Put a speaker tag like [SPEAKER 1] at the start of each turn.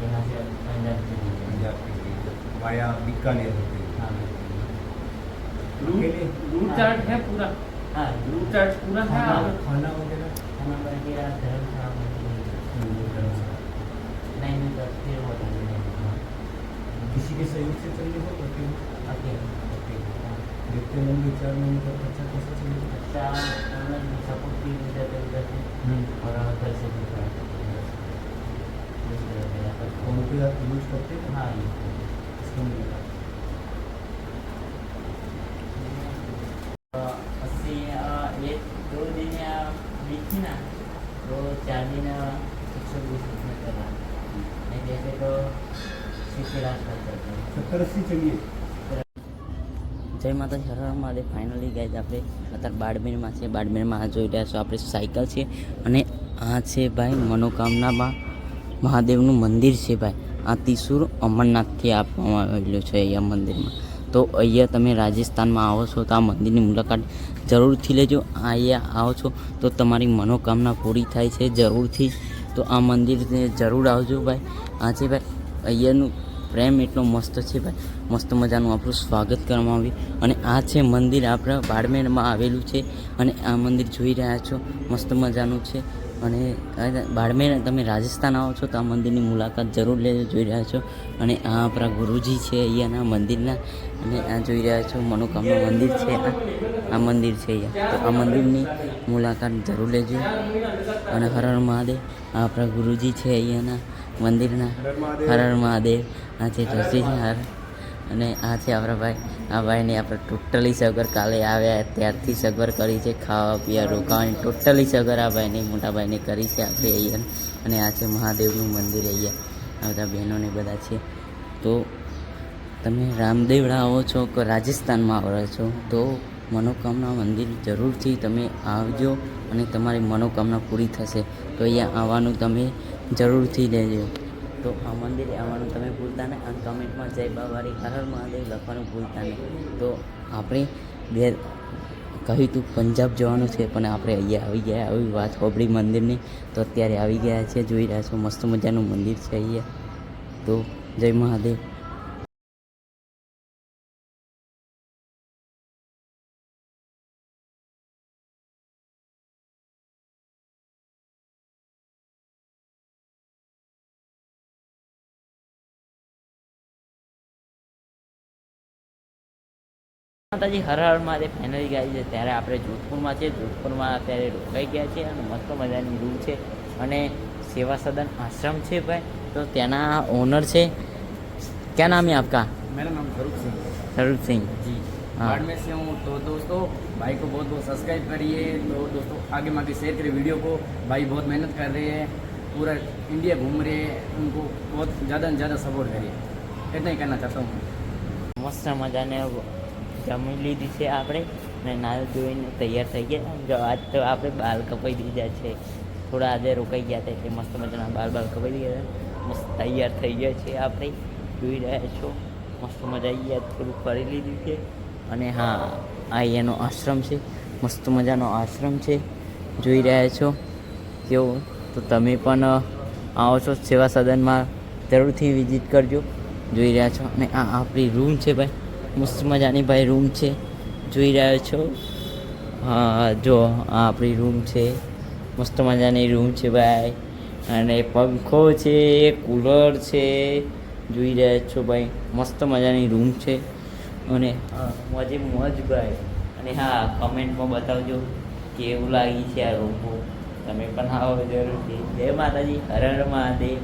[SPEAKER 1] यहाँ से पंजाब वाया बीकानेर होती है।
[SPEAKER 2] रूट चार्ट है पूरा। हाँ, रूट चार्ट पूरा है।
[SPEAKER 1] खाना वगैरह
[SPEAKER 2] धर्मशाला नहीं तो फिर होटल
[SPEAKER 1] किसी के सहयोग से चलिए हो तो फिर देखते होंगे 4 महीने का खर्चा कैसे चलेगा।
[SPEAKER 2] अच्छा ऑनलाइन सपोर्ट की वजह से और होटल से भी
[SPEAKER 1] फोन पे आप यूज करते हैं।
[SPEAKER 2] हाँ
[SPEAKER 1] इसको मिलेगा
[SPEAKER 2] 80 एक 2 दिन बीच थी ना, 2-4 दिन 120 में करा नहीं जैसे तो 70 करते
[SPEAKER 1] 70-80 चलिए।
[SPEAKER 2] જય માતાજી, હર હર મહાદેવ. ફાઇનલી ગાઈઝ આપણે અત્યારે બાડમેરમાં છે. બાડમેરમાં આ જોઈ રહ્યા છો આપણે સાયકલ છે અને આ છે ભાઈ મનોકામનામાં મહાદેવનું મંદિર છે ભાઈ. આ ત્રિશુર અમરનાથથી આપવામાં આવેલું છે અહીંયા મંદિરમાં. તો અહીંયા તમે રાજસ્થાનમાં આવો છો તો આ મંદિરની મુલાકાત જરૂરથી લેજો. અહીંયા આવો છો તો તમારી મનોકામના પૂરી થાય છે જરૂરથી. તો આ મંદિરને જરૂર આવજો ભાઈ. આ છે ભાઈ અહીંયાનું પ્રેમ એટલો મસ્ત છે ભાઈ. મસ્ત મજાનું આપણું સ્વાગત કરવામાં આવ્યું. અને આ છે મંદિર આપણા બાડમેરમાં આવેલું છે અને આ મંદિર જોઈ રહ્યા છો મસ્ત મજાનું છે. અને બાડમેર તમે રાજસ્થાન આવો છો તો આ મંદિરની મુલાકાત જરૂર લેજો. જોઈ રહ્યા છો અને આ આપણા ગુરુજી છે અહીંયાના મંદિરના. અને આ જોઈ રહ્યા છો મનોકામના મંદિર છે. આ મંદિર છે અહીંયા. તો આ મંદિરની મુલાકાત જરૂર લેજો. અને હર હર મહાદેવ. આ આપણા ગુરુજી છે અહીંયાના મંદિરના. હર હર મહાદેવ. આ છે જસીજી હાર અને આ છે આપણા ભાઈ. આ ભાઈને આપણે ટોટલી સગવડ કાલે આવ્યા ત્યારથી સગવડ કરી છે. ખાવા પીવા રોકાવાની ટોટલી સગવડ આ ભાઈને મોટા ભાઈને કરી છે આપણે અહીંયા. અને આ છે મહાદેવનું મંદિર અહીંયા. આ બધા બહેનોને બધા છે. તો તમે રામદેવડા આવો છો કે રાજસ્થાનમાં આવો છો તો મનોકામના મંદિર જરૂરથી તમે આવજો અને તમારી મનોકામના પૂરી થશે. તો અહીંયા આવવાનું તમે જરૂરથી લેજો. તો આ મંદિરે આવવાનું તમે ભૂલતા નહીં. આ કમેન્ટમાં જય બાબારી હર હર મહાદેવ લખવાનું ભૂલતા નહીં. તો આપણે કહ્યું તું પંજાબ જવાનું છે પણ આપણે અહીંયા આવી ગયા. આવી વાત હોબળી મંદિરની. તો અત્યારે આવી ગયા છે. જોઈ રહ્યા છો મસ્ત મજાનું મંદિર છે અહીંયા. તો જય મહાદેવ. માતાજી, હર હર મહાદેવ. ફાઇનલી ગાઈ છે ત્યારે આપણે જોધપુરમાં છે. જોધપુરમાં અત્યારે રોકાઈ ગયા છે અને મસ્ત મજાની રૂમ છે અને સેવા સદન आश्रम છે ભાઈ. તો ત્યાંના ઓનર છે. क्या नाम है आपका?
[SPEAKER 1] मेरा नाम स्वरूप सिंह।
[SPEAKER 2] स्वरूप सिंह
[SPEAKER 1] जी
[SPEAKER 2] हाँ।
[SPEAKER 1] बाड़मेर से हूँ। तो दोस्तों भाई को बहुत बहुत सब्सक्राइब करिए। तो दोस्तों आगे मागे शेयर करिए वीडियो को। भाई बहुत मेहनत कर रहे हैं, पूरा इंडिया घूम रहे हैं, उनको बहुत ज़्यादा से ज़्यादा सपोर्ट करिए। इतना ही कहना चाहता हूँ।
[SPEAKER 2] મસ્ત મજાને જમી લીધી છે આપણે ને નાહી ધોઈને તૈયાર થઈ ગયા. જો આજ તો આપણે બાલ કપાઈ દીધા છે. થોડા આજે રોકાઈ ગયા હતા એટલે મસ્ત મજાના બાલ કપાઈ દીધા. મસ્ત તૈયાર થઈ ગયા છે આપણે. જોઈ રહ્યા છો મસ્ત મજા આવી ગયા. થોડું ફરી લીધું છે. અને હા આ એનો આશ્રમ છે. મસ્ત મજાનો આશ્રમ છે. જોઈ રહ્યા છો કેવું. તો તમે પણ આવો છો સેવા સદનમાં જરૂરથી વિઝિટ કરજો. જોઈ રહ્યા છો. અને આ આપણી રૂમ છે ભાઈ. મસ્ત મજાની ભાઈ રૂમ છે. જોઈ રહ્યા છો. હા જો આ આપણી રૂમ છે. મસ્ત મજાની રૂમ છે ભાઈ. અને પંખો છે, કૂલર છે. જોઈ રહ્યા છો ભાઈ મસ્ત મજાની રૂમ છે. અને મોજે મોજ ભાઈ. અને હા કમેન્ટમાં બતાવજો કેવું લાગી છે આ રૂમ. તમે પણ આવો જરૂરથી. જય માતાજી, હર હર મહાદેવ.